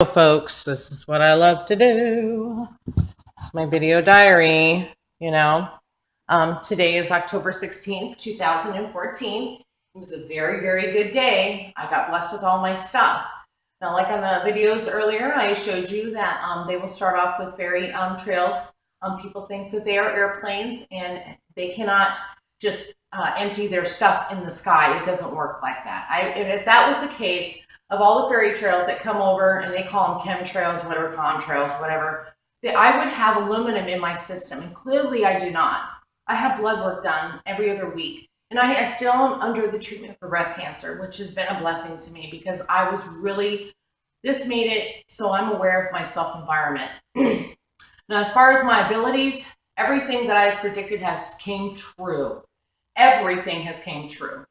Folks, this is what I love to do. It's my video diary, you know. Today is October 16th, 2014. It was a very, very good day. I got blessed with all my stuff. Now, like on the videos earlier, I showed you that they will start off with fairy trails. People think that they are airplanes and they cannot just empty their stuff in the sky. It doesn't work like that. If that was the case, of all the fairy trails that come over, and they call them chemtrails, whatever, contrails, whatever, I would have aluminum in my system, and clearly I do not. I have blood work done every other week, and I still am under the treatment for breast cancer, which has been a blessing to me because I was really, this made it so I'm aware of my self-environment. Now, as far as my abilities, everything that I predicted has came true. Everything has came true.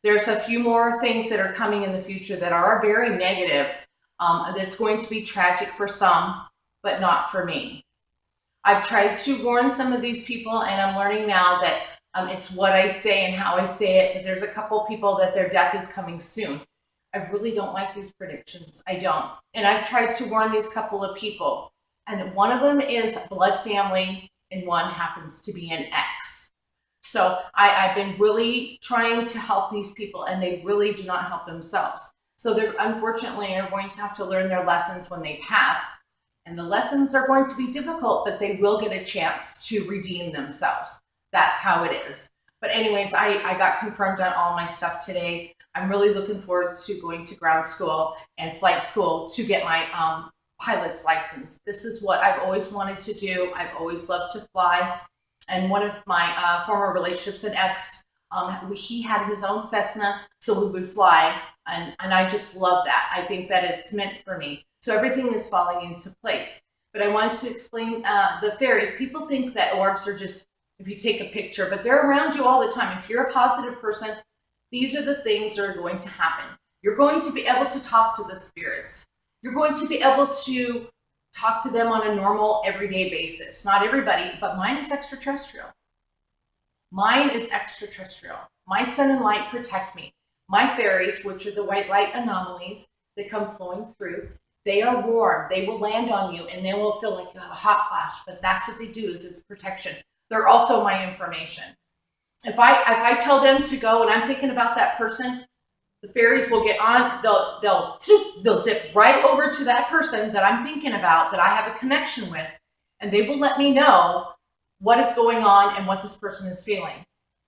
There's a few more things that are coming in the future that are very negative. That's going to be tragic for some, but not for me. I've tried to warn some of these people, and I'm learning now that it's what I say and how I say it. But there's a couple people that their death is coming soon. I really don't like these predictions. I don't. And I've tried to warn these couple of people. And one of them is blood family, and one happens to be an ex. So I've been really trying to help these people, and they really do not help themselves. So they unfortunately are going to have to learn their lessons when they pass. And the lessons are going to be difficult, but they will get a chance to redeem themselves. That's how it is. But anyways, I got confirmed on all my stuff today. I'm really looking forward to going to ground school and flight school to get my pilot's license. This is what I've always wanted to do. I've always loved to fly. And one of my former relationships, an ex, he had his own Cessna, so we would fly. And I just love that. I think that it's meant for me. So everything is falling into place. But I want to explain the fairies. People think that orbs are just if you take a picture, but they're around you all the time. If you're a positive person, these are the things that are going to happen. You're going to be able to talk to the spirits. You're going to be able to talk to them on a normal, everyday basis. Not everybody, but mine is extraterrestrial. Mine is extraterrestrial. My sun and light protect me. My fairies, which are the white light anomalies that come flowing through, they are warm. They will land on you, and they will feel like you have a hot flash, but that's what they do, is it's protection. They're also my information. If I tell them to go and I'm thinking about that person, the fairies will get on, they'll zip right over to that person that I'm thinking about, that I have a connection with, and they will let me know what is going on and what this person is feeling.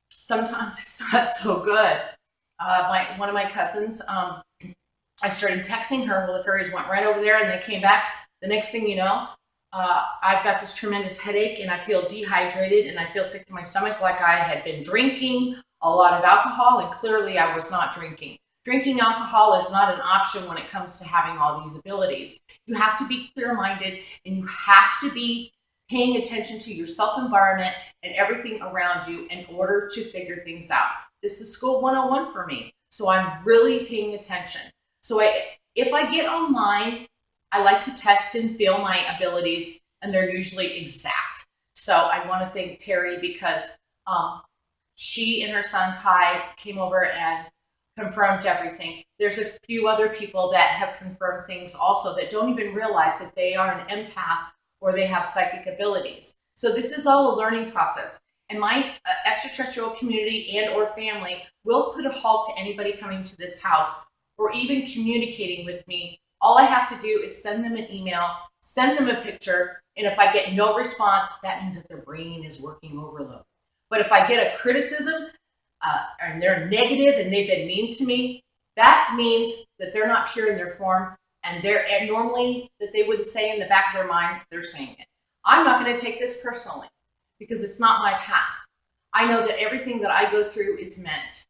Sometimes it's not so good. One of my cousins, I started texting her. Well, the fairies went right over there and they came back. The next thing you know, I've got this tremendous headache and I feel dehydrated and I feel sick to my stomach, like I had been drinking a lot of alcohol, and clearly I was not drinking. Drinking alcohol is not an option when it comes to having all these abilities. You have to be clear-minded, and you have to be paying attention to your self-environment and everything around you in order to figure things out. This is school 101 for me, so I'm really paying attention. So if I get online, I like to test and feel my abilities, and they're usually exact. So I want to thank Terry because she and her son Kai came over and confirmed everything. There's a few other people that have confirmed things also that don't even realize that they are an empath or they have psychic abilities. So this is all a learning process. And my extraterrestrial community and or family will put a halt to anybody coming to this house or even communicating with me. All I have to do is send them an email, send them a picture, and if I get no response, that means that their brain is working overload. But if I get a criticism and they're negative and they've been mean to me, that means that they're not pure in their form, and normally that they wouldn't say in the back of their mind, they're saying it. I'm not going to take this personally because it's not my path. I know that everything that I go through is meant,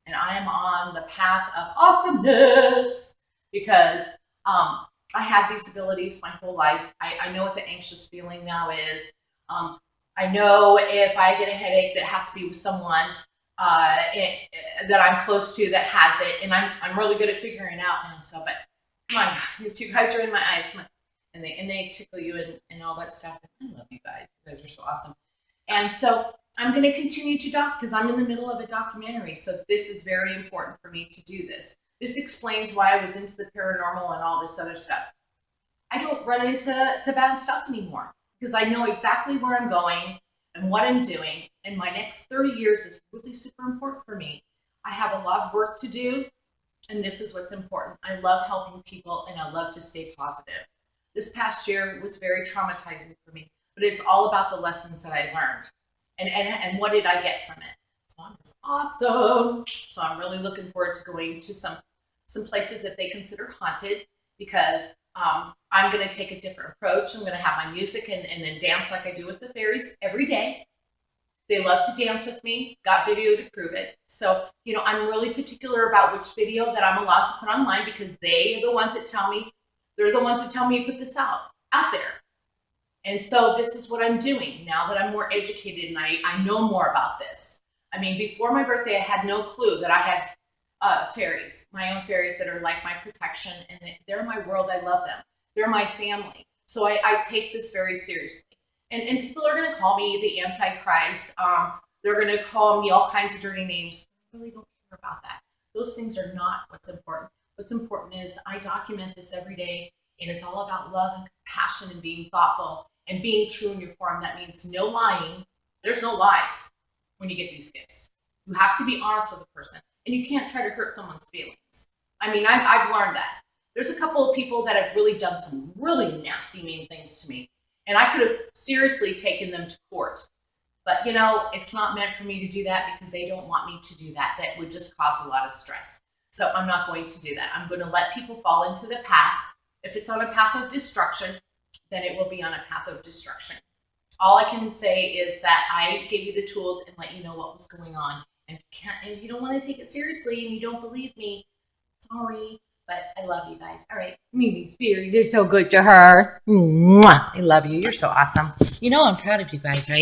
and I am on the path of awesomeness because I had these abilities my whole life. I know what the anxious feeling now is. I know if I get a headache that has to be with someone that I'm close to that has it, and I'm really good at figuring it out now. So, but come on, these two guys are in my eyes, and they tickle you and all that stuff. I love you guys. You guys are so awesome. And so I'm going to continue to doc because I'm in the middle of a documentary. So this is very important for me to do this. This explains why I was into the paranormal and all this other stuff. I don't run into bad stuff anymore because I know exactly where I'm going and what I'm doing. And my next 30 years is really super important for me. I have a lot of work to do, and this is what's important. I love helping people, and I love to stay positive. This past year was very traumatizing for me, but it's all about the lessons that I learned and what did I get from it. So I'm just awesome. So I'm really looking forward to going to some places that they consider haunted because I'm going to take a different approach. I'm going to have my music and then dance like I do with the fairies every day. They love to dance with me, got video to prove it. So, I'm really particular about which video that I'm allowed to put online because they're the ones that tell me to put this out there. And so this is what I'm doing now that I'm more educated and I know more about this. I mean, before my birthday, I had no clue that I had fairies, my own fairies that are like my protection, and they're my world. I love them. They're my family. So I take this very seriously. And people are going to call me the Antichrist. They're going to call me all kinds of dirty names. I really don't care about that. Those things are not what's important. What's important is I document this every day, and it's all about love and compassion and being thoughtful and being true in your form. That means no lying. There's no lies when you get these gifts. You have to be honest with a person, and you can't try to hurt someone's feelings. I mean, I've learned that. There's a couple of people that have really done some really nasty, mean things to me. And I could have seriously taken them to court. But, it's not meant for me to do that because they don't want me to do that. That would just cause a lot of stress. So I'm not going to do that. I'm going to let people fall into the path. If it's on a path of destruction, then it will be on a path of destruction. All I can say is that I gave you the tools and let you know what was going on. And if you don't want to take it seriously and you don't believe me, sorry. But I love you guys. All right. Mimi's fairies are so good to her. Mwah. I love you. You're so awesome. I'm proud of you guys, right?